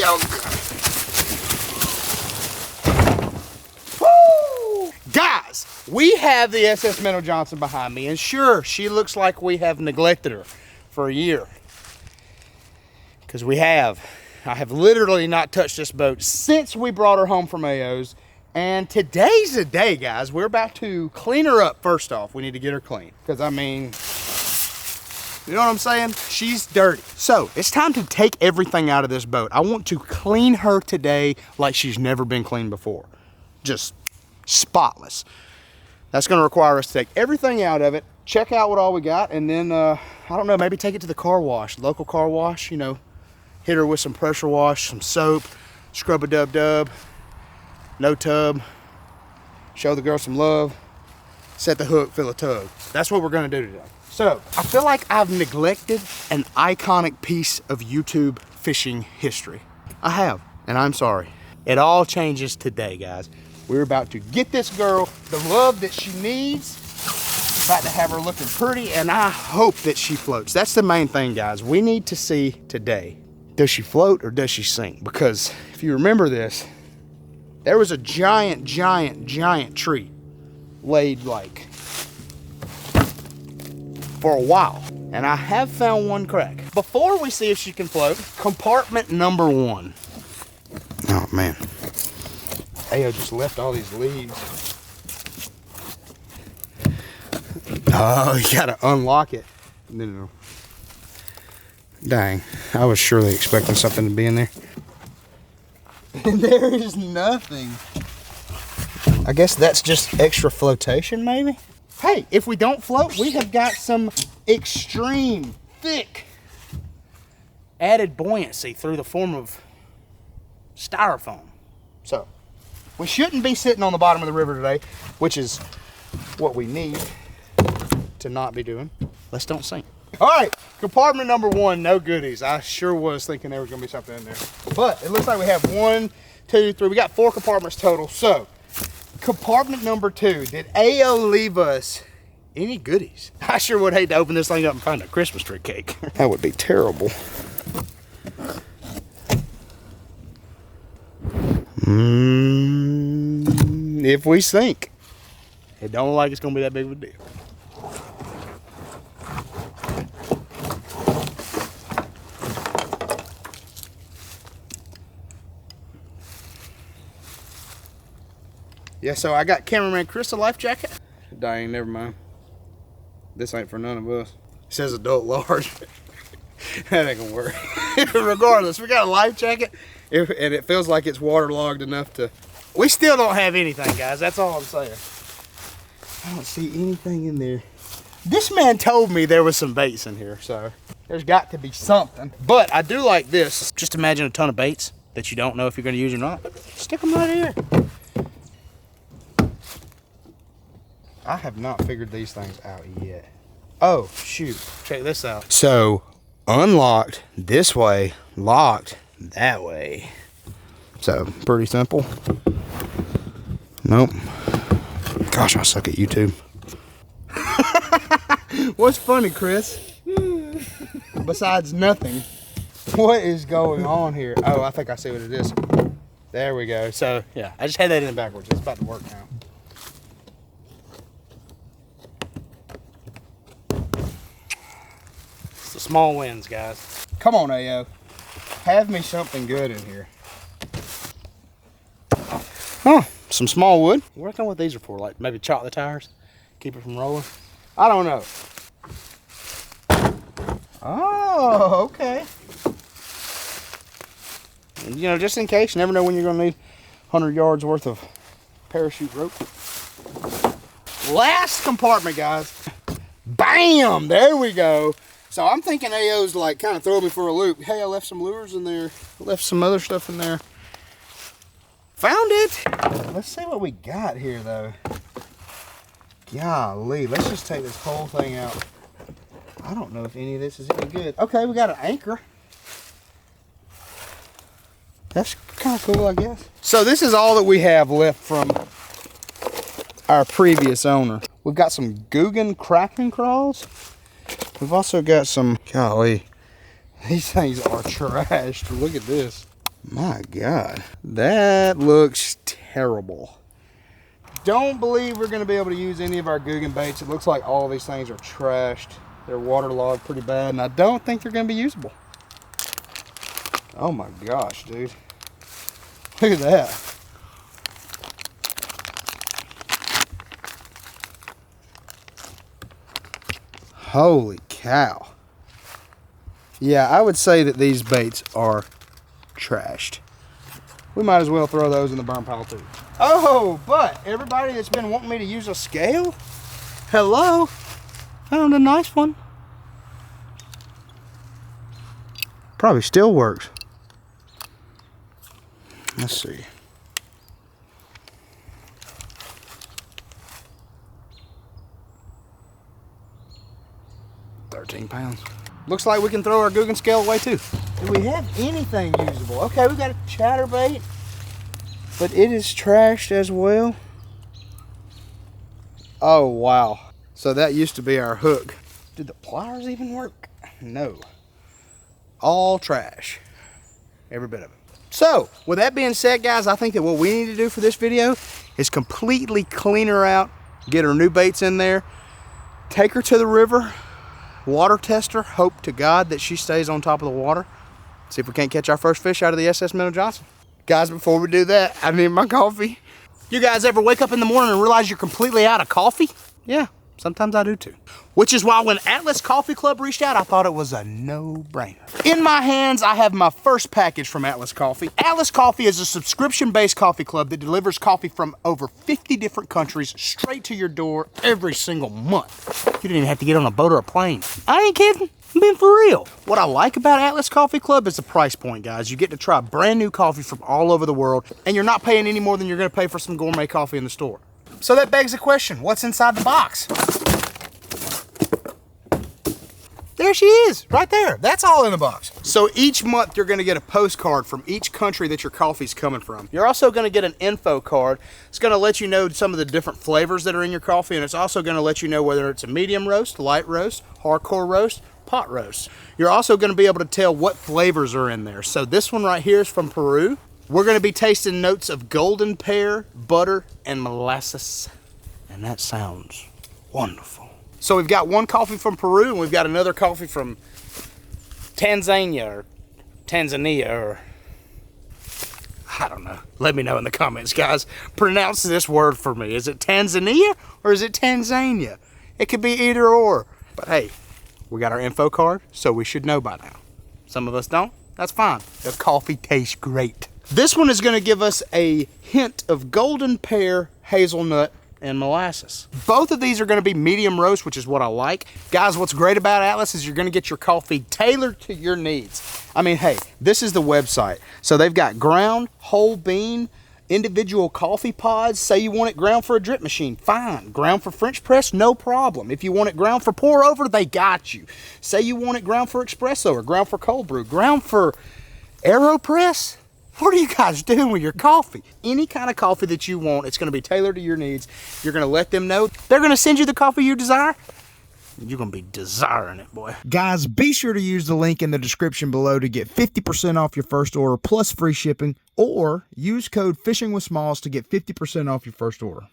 feel good. Woo! Guys, we have the SS Minnow Johnson behind me, and sure, she looks like we have neglected her for a year. Because we have. I have literally not touched this boat since we brought her home from AO's. And today's the day, guys. We're about to clean her up. First off, we need to get her clean. Because, I mean, you know what I'm saying? She's dirty. So, it's time to take everything out of this boat. I want to clean her today like she's never been cleaned before. Just spotless. That's going to require us to take everything out of it, check out what all we got, and then, I don't know, maybe take it to the car wash, local car wash, you know. Hit her with some pressure wash, some soap, scrub a dub, no tub, show the girl some love, set the hook, fill a tub. That's what we're gonna do today. So, I feel like I've neglected an iconic piece of YouTube fishing history. I have, and I'm sorry. It all changes today, guys. We're about to get this girl the love that she needs, about to have her looking pretty, and I hope that she floats. That's the main thing, guys. We need to see today. Does she float or does she sink? Because if you remember this, there was a giant tree laid like for a while. And I have found one crack. Before we see if she can float, compartment number 1. Oh man. Ayo just left all these leaves. Oh, you gotta unlock it. No. Dang, I was surely expecting something to be in there. And there is nothing. I guess that's just extra flotation, maybe? Hey, if we don't float, we have got some extreme, thick, added buoyancy through the form of styrofoam. So, we shouldn't be sitting on the bottom of the river today, which is what we need to not be doing. Let's don't sink. All right, compartment number 1, no goodies. I sure was thinking there was gonna be something in there. But it looks like we have 1, 2, 3, we got 4 compartments total. So, compartment number 2, did AO leave us any goodies? I sure would hate to open this thing up and find a Christmas tree cake. That would be terrible. If we sink, it don't look like it's gonna be that big of a deal. Yeah, so I got cameraman Chris a life jacket. Dang, never mind. This ain't for none of us. It says adult large. That ain't gonna work. Regardless, we got a life jacket, and it feels like it's waterlogged enough to... We still don't have anything, guys. That's all I'm saying. I don't see anything in there. This man told me there was some baits in here, so there's got to be something. But I do like this. Just imagine a ton of baits that you don't know if you're gonna use or not. Stick them right here. I have not figured these things out yet. Oh, shoot. Check this out. So, unlocked this way, locked that way. So, pretty simple. Nope. Gosh, I suck at YouTube. What's funny, Chris? Besides nothing. What is going on here? Oh, I think I see what it is. There we go. So, yeah, I just had that in backwards. It's about to work now. The small wins, guys. Come on, AO. Have me something good in here. Oh, some small wood. I wonder what these are for. Like maybe chop the tires, keep it from rolling. I don't know. Oh, okay. And, you know, just in case, you never know when you're going to need 100 yards worth of parachute rope. Last compartment, guys. Bam! There we go. So I'm thinking AO's like kind of throwing me for a loop. Hey, I left some lures in there. Left some other stuff in there. Found it. Let's see what we got here though. Golly, let's just take this whole thing out. I don't know if any of this is any good. Okay, we got an anchor. That's kind of cool, I guess. So this is all that we have left from our previous owner. We've got some Guggen Kraken crawls. We've also got some, golly, these things are trashed. Look at this. My God, that looks terrible. Don't believe we're gonna be able to use any of our Guggen baits. It looks like all these things are trashed. They're waterlogged pretty bad, and I don't think they're gonna be usable. Oh my gosh, dude. Look at that. Holy cow. Yeah, I would say that these baits are trashed. We might as well throw those in the burn pile too. Oh, but everybody that's been wanting me to use a scale, hello, found a nice one. Probably still works. Let's see. £13. Looks like we can throw our Guggen scale away too. Do we have anything usable? Okay, we got a chatterbait, but it is trashed as well. Oh wow. So that used to be our hook. Did the pliers even work? No. All trash. Every bit of it. So, with that being said, guys, I think that what we need to do for this video is completely clean her out, get her new baits in there, take her to the river, water test her, hope to God that she stays on top of the water, see if we can't catch our first fish out of the SS Minnow Johnson. Guys, before we do that, I need my coffee. You guys ever wake up in the morning and realize you're completely out of coffee? Yeah, sometimes I do too. Which is why when Atlas Coffee Club reached out, I thought it was a no-brainer. In my hands, I have my first package from Atlas Coffee. Atlas Coffee is a subscription-based coffee club that delivers coffee from over 50 different countries straight to your door every single month. You didn't even have to get on a boat or a plane. I ain't kidding. I'm being for real. What I like about Atlas Coffee Club is the price point, guys. You get to try brand new coffee from all over the world, and you're not paying any more than you're gonna pay for some gourmet coffee in the store. So that begs the question, what's inside the box? There she is, right there. That's all in the box. So each month you're gonna get a postcard from each country that your coffee's coming from. You're also gonna get an info card. It's gonna let you know some of the different flavors that are in your coffee, and it's also gonna let you know whether it's a medium roast, light roast, hardcore roast, pot roast. You're also gonna be able to tell what flavors are in there. So this one right here is from Peru. We're gonna be tasting notes of golden pear, butter, and molasses. And that sounds wonderful. So we've got one coffee from Peru, and we've got another coffee from Tanzania, or I don't know. Let me know in the comments, guys. Pronounce this word for me. Is it Tanzania or is it Tanzania? It could be either or. But hey, we got our info card, so we should know by now. Some of us don't. That's fine. The coffee tastes great. This one is going to give us a hint of golden pear, hazelnut, and molasses. Both of these are going to be medium roast, which is what I like. Guys, what's great about Atlas is you're going to get your coffee tailored to your needs. I mean, hey, this is the website. So they've got ground, whole bean, individual coffee pods. Say you want it ground for a drip machine, fine. Ground for French press, no problem. If you want it ground for pour over, they got you. Say you want it ground for espresso or ground for cold brew, ground for AeroPress. What are you guys doing with your coffee? Any kind of coffee that you want, it's gonna be tailored to your needs. You're gonna let them know. They're gonna send you the coffee you desire. You're gonna be desiring it, boy. Guys, be sure to use the link in the description below to get 50% off your first order plus free shipping, or use code FishingWithSmalls to get 50% off your first order.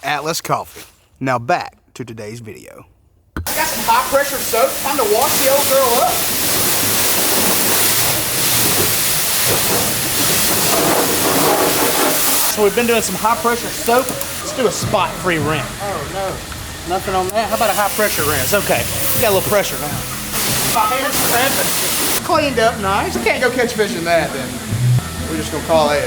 Atlas Coffee. Now back to today's video. I got some high pressure soap. Time to wash the old girl up. So we've been doing some high pressure soap. Let's do a spot free rinse. Oh no, nothing on that. How about a high pressure rinse? Okay, we got a little pressure now. My hands cramping. Cleaned up nice. Can't go catch fish in that then. We're just gonna call that.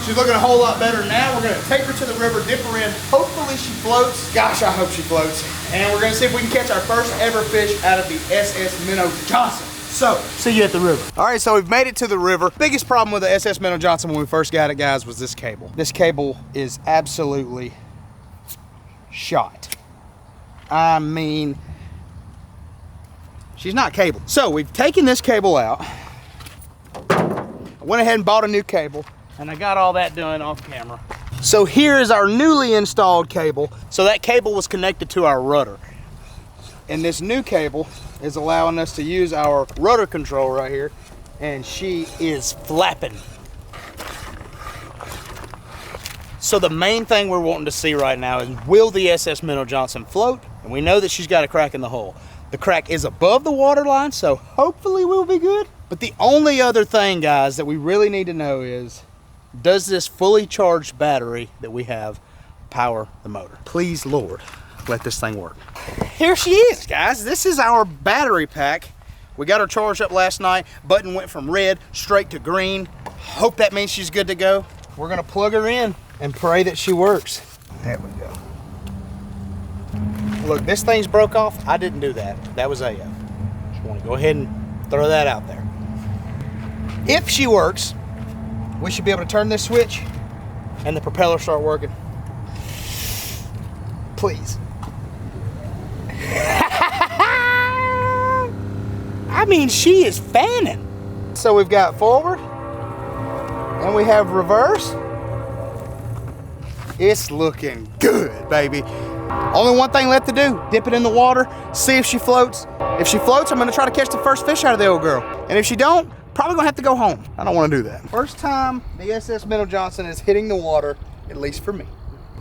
She's looking a whole lot better now. We're gonna take her to the river, dip her in. Hopefully she floats. Gosh, I hope she floats. And we're gonna see if we can catch our first ever fish out of the SS Minnow Johnson. So, see you at the river. All right, so we've made it to the river. Biggest problem with the SS Minnow Johnson when we first got it, guys, was this cable. This cable is absolutely shot. I mean, she's not cable. So we've taken this cable out. I went ahead and bought a new cable. And I got all that done off camera. So here is our newly installed cable. So that cable was connected to our rudder. And this new cable is allowing us to use our rudder control right here, and she is flapping. So the main thing we're wanting to see right now is, will the SS Minnow Johnson float? And we know that she's got a crack in the hull. The crack is above the water line, so hopefully we'll be good. But the only other thing, guys, that we really need to know is, does this fully charged battery that we have power the motor? Please, Lord, let this thing work. Here she is, guys. This is our battery pack. We got her charged up last night. Button went from red straight to green. Hope that means she's good to go. We're gonna plug her in and pray that she works. There we go. Look, this thing's broke off. I didn't do that. That was AF. Just want to go ahead and throw that out there. If she works, we should be able to turn this switch and the propeller start working. Please. I mean, she is fanning. So we've got forward and we have reverse. It's looking good, baby. Only one thing left to do, dip it in the water, see if she floats. If she floats, I'm gonna try to catch the first fish out of the old girl. And if she don't, probably gonna have to go home. I don't wanna do that. First time the SS Minnow Johnson is hitting the water, at least for me.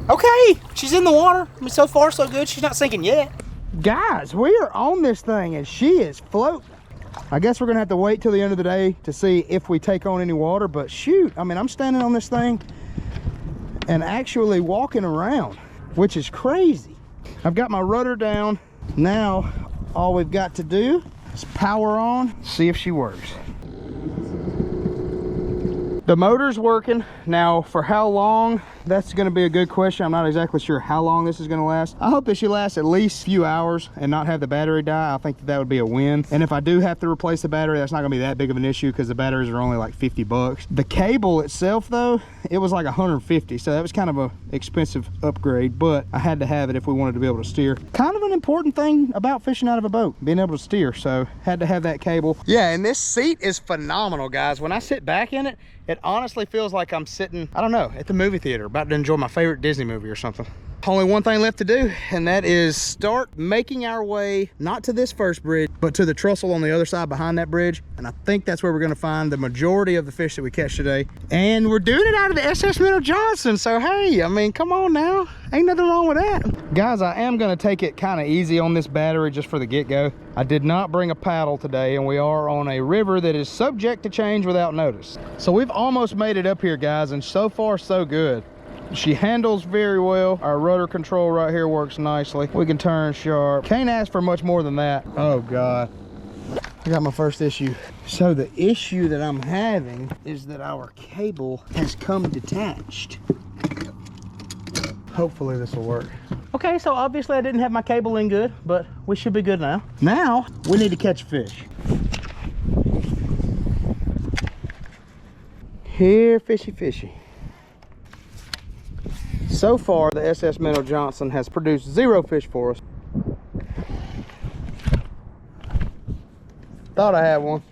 Okay, she's in the water. I mean, so far so good. She's not sinking yet. Guys, we are on this thing and she is floating. I guess we're gonna have to wait till the end of the day to see if we take on any water, but shoot, I mean, I'm standing on this thing and actually walking around, which is crazy. I've got my rudder down. Now, all we've got to do is power on, see if she works. The motor's working. Now, for how long, that's gonna be a good question. I'm not exactly sure how long this is gonna last. I hope that she lasts at least a few hours and not have the battery die. I think that would be a win. And if I do have to replace the battery, that's not gonna be that big of an issue because the batteries are only like 50 bucks. The cable itself though, it was like 150. So that was kind of a expensive upgrade, but I had to have it if we wanted to be able to steer. Kind of an important thing about fishing out of a boat, being able to steer. So had to have that cable. Yeah, and this seat is phenomenal, guys. When I sit back in it, it honestly feels like I'm sitting, I don't know, at the movie theater, about to enjoy my favorite Disney movie or something. Only one thing left to do, and that is start making our way, not to this first bridge, but to the trestle on the other side behind that bridge. And I think that's where we're gonna find the majority of the fish that we catch today. And we're doing it out of the SS Minnow Johnson. So hey, I mean, come on now. Ain't nothing wrong with that. Guys, I am gonna take it kind of easy on this battery just for the get-go. I did not bring a paddle today, and we are on a river that is subject to change without notice. So we've almost made it up here, guys, and so far so good. She handles very well. Our rudder control right here works nicely. We can turn sharp. Can't ask for much more than that. Oh God, I got my first issue. So the issue that I'm having is that our cable has come detached. Hopefully this will work. Okay, so obviously I didn't have my cable in good, but we should be good now. Now we need to catch fish. Here, fishy, fishy. So far, the SS Minnow Johnson has produced 0 fish for us. Thought I had one.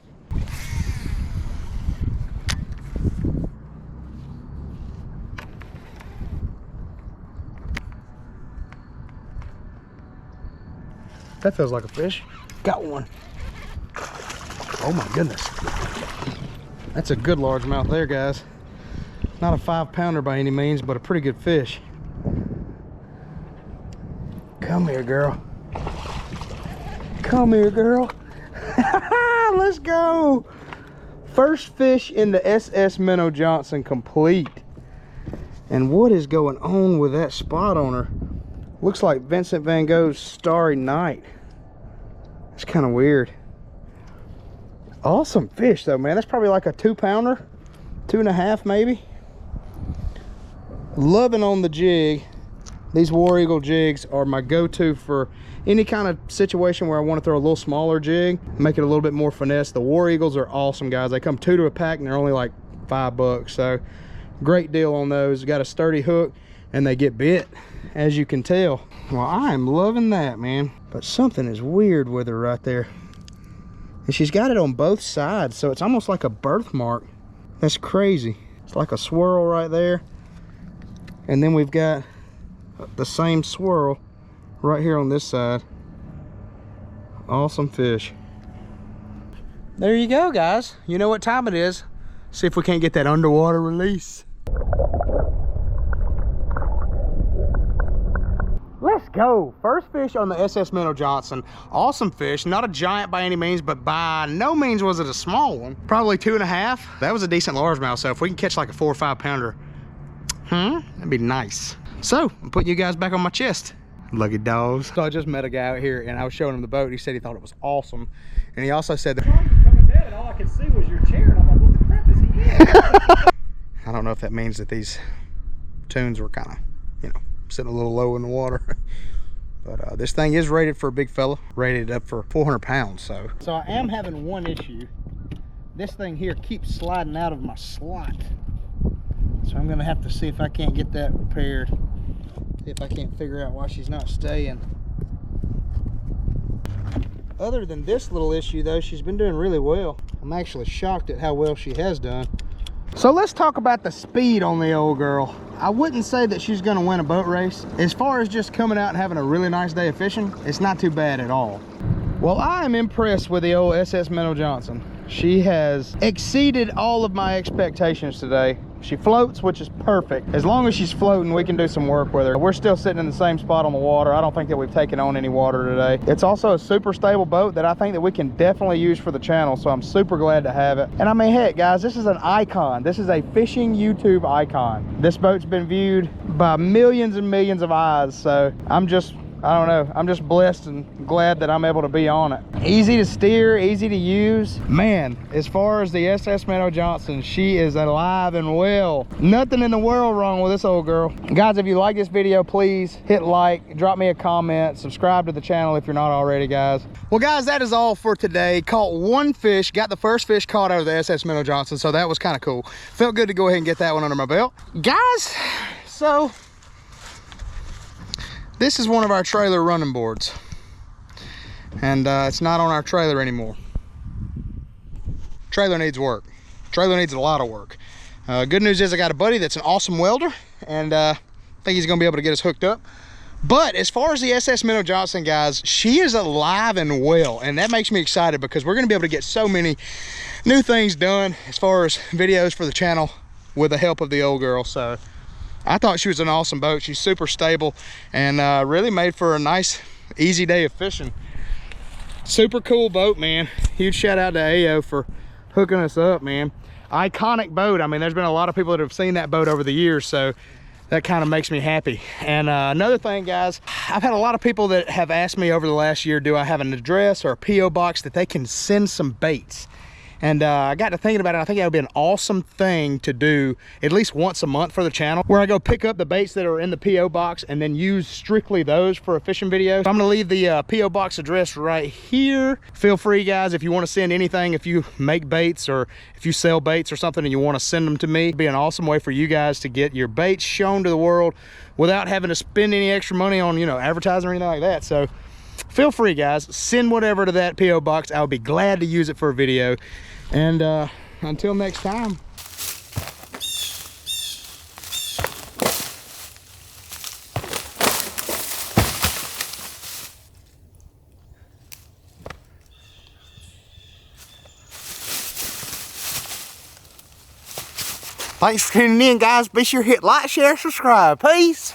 That feels like a fish. Got one. Oh my goodness. That's a good largemouth there, guys. Not a 5-pounder by any means, but a pretty good fish. Come here, girl. Come here, girl. Let's go. First fish in the SS Minnow Johnson complete. And what is going on with that spot on her? Looks like Vincent van Gogh's Starry Night. It's kind of weird. Awesome fish though, man. That's probably like a 2-pounder, 2.5 maybe. Loving on the jig. These War Eagle jigs are my go-to for any kind of situation where I want to throw a little smaller jig, make it a little bit more finesse. The War Eagles are awesome, guys. They come 2 to a pack and they're only like $5, so great deal on those. Got a sturdy hook and they get bit, as you can tell. Well, I am loving that, man. But something is weird with her right there. And she's got it on both sides, so it's almost like a birthmark. That's crazy. It's like a swirl right there. And then we've got the same swirl right here on this side. Awesome fish. There you go, guys. You know what time it is. See if we can't get that underwater release. Let's go. First fish on the SS Minnow Johnson. Awesome fish. Not a giant by any means, but by no means was it a small one. Probably 2.5. That was a decent largemouth, so if we can catch like a 4 or 5 pounder, that'd be nice. So, I'm putting you guys back on my chest. Lucky dogs. So I just met a guy out here and I was showing him the boat. He said he thought it was awesome. And he also said that coming down and all I could see was your chair. And I'm like, what the crap is he in? I don't know if that means that these tunes were kind of, you know, sitting a little low in the water. But this thing is rated for a big fella. Rated up for 400 pounds, so. So I am having one issue. This thing here keeps sliding out of my slot. So I'm gonna have to see if I can't get that repaired. See if I can't figure out why she's not staying. Other than this little issue though, she's been doing really well. I'm actually shocked at how well she has done. So let's talk about the speed on the old girl. I wouldn't say that she's gonna win a boat race. As far as just coming out and having a really nice day of fishing, it's not too bad at all. Well, I am impressed with the old SS Minnow Johnson. She has exceeded all of my expectations today. She floats, which is perfect. As long as she's floating, we can do some work with her. We're still sitting in the same spot on the water. I don't think that we've taken on any water today. It's also a super stable boat that I think that we can definitely use for the channel, so I'm super glad to have it. And I mean, heck, guys, this is an icon. This is a fishing YouTube icon. This boat's been viewed by millions and millions of eyes, so I don't know, I'm just blessed and glad that I'm able to be on it. Easy to steer, easy to use. Man, as far as the SS Minnow Johnson, she is alive and well. Nothing in the world wrong with this old girl. Guys, if you like this video, please hit like, drop me a comment, subscribe to the channel if you're not already, guys. Well, guys, that is all for today. Caught one fish, got the first fish caught out of the SS Minnow Johnson, so that was kind of cool. Felt good to go ahead and get that one under my belt. Guys, so this is one of our trailer running boards, and it's not on our trailer anymore. Trailer needs work. Trailer needs a lot of work. Good news is I got a buddy that's an awesome welder, and I think he's gonna be able to get us hooked up. But as far as the SS Minnow Johnson, guys, she is alive and well, and that makes me excited because we're gonna be able to get so many new things done as far as videos for the channel with the help of the old girl. So I thought she was an awesome boat. She's super stable and really made for a nice, easy day of fishing. Super cool boat, man. Huge shout out to AO for hooking us up, man. Iconic boat. I mean, there's been a lot of people that have seen that boat over the years, so that kind of makes me happy. And another thing, guys, I've had a lot of people that have asked me over the last year, do I have an address or a P.O. box that they can send some baits? And I got to thinking about it. I think that would be an awesome thing to do at least once a month for the channel, where I go pick up the baits that are in the P.O. box and then use strictly those for a fishing video. So I'm gonna leave the P.O. box address right here. Feel free, guys, if you want to send anything, if you make baits or if you sell baits or something and you want to send them to me. It'd be an awesome way for you guys to get your baits shown to the world without having to spend any extra money on, you know, advertising or anything like that. So feel free, guys, send whatever to that P.O. box. I'll be glad to use it for a video. And until next time. Thanks for tuning in, guys. Be sure to hit like, share, subscribe. Peace.